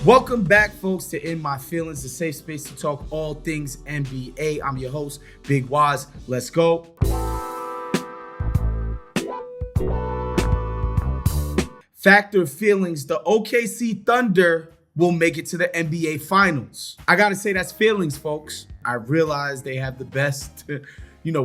Welcome back, folks, to In My Feelings, a safe space to talk all things NBA. I'm your host, Big Waz. Let's go. Factor of feelings, the OKC Thunder will make it to the NBA Finals. I gotta say that's feelings, folks. I realize they have the best,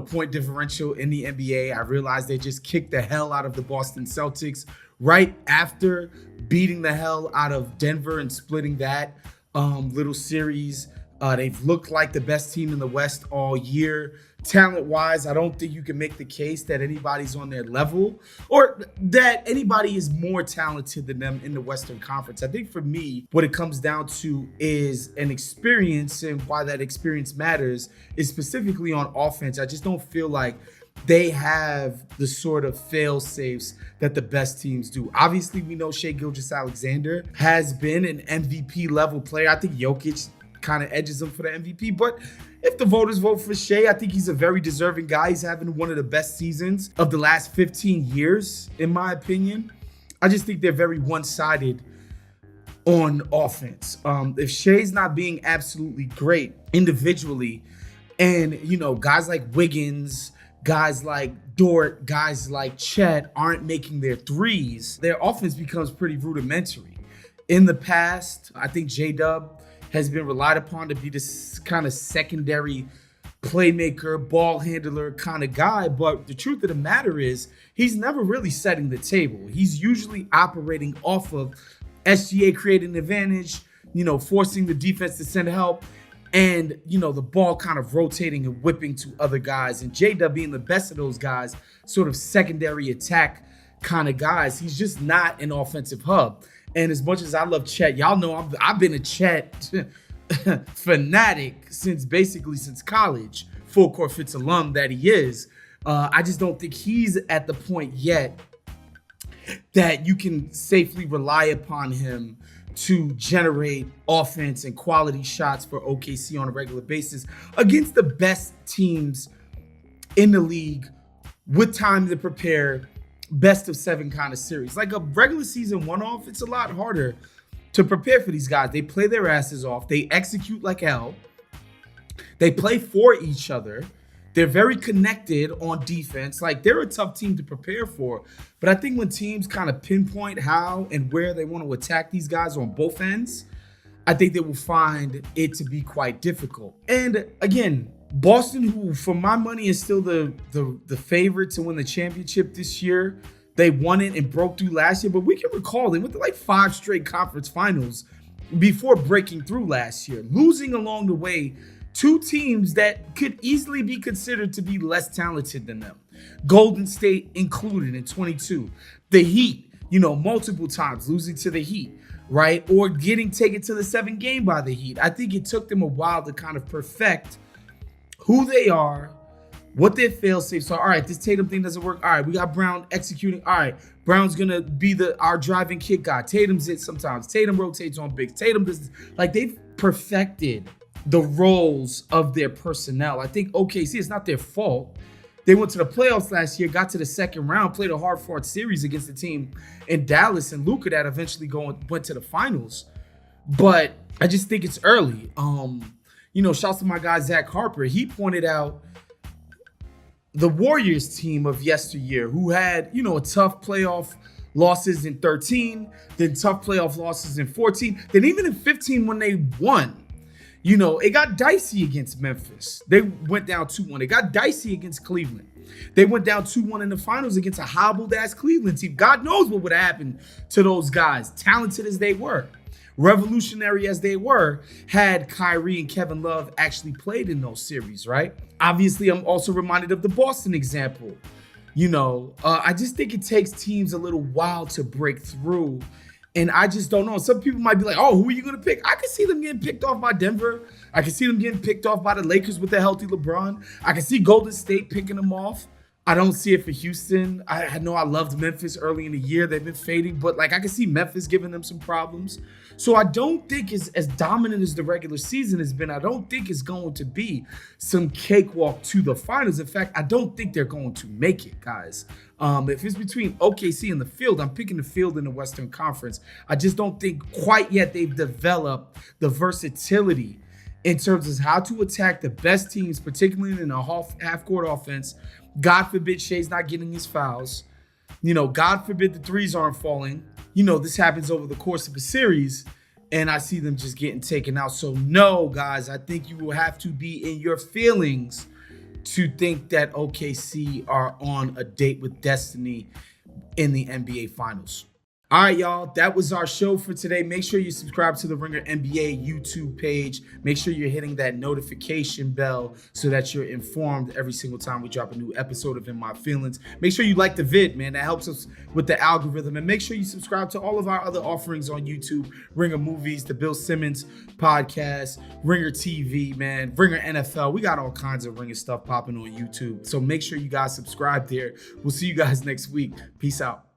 point differential in the NBA. I realize they just kicked the hell out of the Boston Celtics right after beating the hell out of Denver and splitting that little series. They've looked like the best team in the West all year. Talent-wise, I don't think you can make the case that anybody's on their level or that anybody is more talented than them in the Western Conference. I think for me, what it comes down to is an experience, and why that experience matters is specifically on offense. I just don't feel like they have the sort of fail-safes that the best teams do. Obviously, we know Shai Gilgeous-Alexander has been an MVP-level player. I think Jokic kind of edges him for the MVP, but if the voters vote for Shai, I think he's a very deserving guy. He's having one of the best seasons of the last 15 years, in my opinion. I just think they're very one-sided on offense. If Shai's not being absolutely great individually, and, guys like Wiggins, guys like Dort, guys like Chet aren't making their threes, their offense becomes pretty rudimentary. In the past, I think J-Dub has been relied upon to be this kind of secondary playmaker, ball handler kind of guy. But the truth of the matter is he's never really setting the table. He's usually operating off of SGA creating an advantage, forcing the defense to send help, and, the ball kind of rotating and whipping to other guys. And J-Dub being the best of those guys, sort of secondary attack kind of guys. He's just not an offensive hub. And as much as I love Chet, y'all know I've been a Chet fanatic since college, full court Fitz alum that he is. I just don't think he's at the point yet that you can safely rely upon him to generate offense and quality shots for OKC on a regular basis against the best teams in the league with time to prepare, best of 7 kind of series. Like a regular season one-off, it's a lot harder to prepare for these guys. They play their asses off. They execute like hell. They play for each other. They're very connected on defense. Like, they're a tough team to prepare for. But I think when teams kind of pinpoint how and where they want to attack these guys on both ends, I think they will find it to be quite difficult. And again, Boston, who for my money is still the favorite to win the championship this year. They won it and broke through last year, but we can recall they went to like 5 straight conference finals before breaking through last year, losing along the way 2 teams that could easily be considered to be less talented than them. Golden State included in 22. The Heat, multiple times losing to the Heat, right? Or getting taken to the 7th game by the Heat. I think it took them a while to kind of perfect who they are, what their fail-safes are. All right, this Tatum thing doesn't work. All right, we got Brown executing. All right, Brown's going to be our driving kick guy. Tatum's it sometimes. Tatum rotates on bigs. Tatum does this. Like, they've perfected the roles of their personnel. I think OKC, it's not their fault. They went to the playoffs last year, got to the 2nd round, played a hard-fought series against the team in Dallas and Luka that eventually went to the finals. But I just think it's early. Shouts to my guy, Zach Harper. He pointed out the Warriors team of yesteryear who had, a tough playoff losses in 13, then tough playoff losses in 14, then even in 15 when they won. It got dicey against Memphis. They went down 2-1. It got dicey against Cleveland. They went down 2-1 in the finals against a hobbled-ass Cleveland team. God knows what would happen to those guys, talented as they were, revolutionary as they were, had Kyrie and Kevin Love actually played in those series, right? Obviously, I'm also reminded of the Boston example. I just think it takes teams a little while to break through. And I just don't know. Some people might be like, oh, who are you going to pick? I can see them getting picked off by Denver. I can see them getting picked off by the Lakers with the healthy LeBron. I can see Golden State picking them off. I don't see it for Houston. I know I loved Memphis early in the year. They've been fading, but like I can see Memphis giving them some problems. So I don't think it's as dominant as the regular season has been. I don't think it's going to be some cakewalk to the finals. In fact, I don't think they're going to make it, guys. If it's between OKC and the field, I'm picking the field in the Western Conference. I just don't think quite yet they've developed the versatility in terms of how to attack the best teams, particularly in a half-court offense. God forbid Shea's not getting his fouls. God forbid the threes aren't falling. This happens over the course of a series, and I see them just getting taken out. So no, guys, I think you will have to be in your feelings to think that OKC are on a date with destiny in the NBA Finals. All right, y'all, that was our show for today. Make sure you subscribe to the Ringer NBA YouTube page. Make sure you're hitting that notification bell so that you're informed every single time we drop a new episode of In My Feelings. Make sure you like the vid, man. That helps us with the algorithm. And make sure you subscribe to all of our other offerings on YouTube. Ringer Movies, the Bill Simmons podcast, Ringer TV, man, Ringer NFL. We got all kinds of Ringer stuff popping on YouTube. So make sure you guys subscribe there. We'll see you guys next week. Peace out.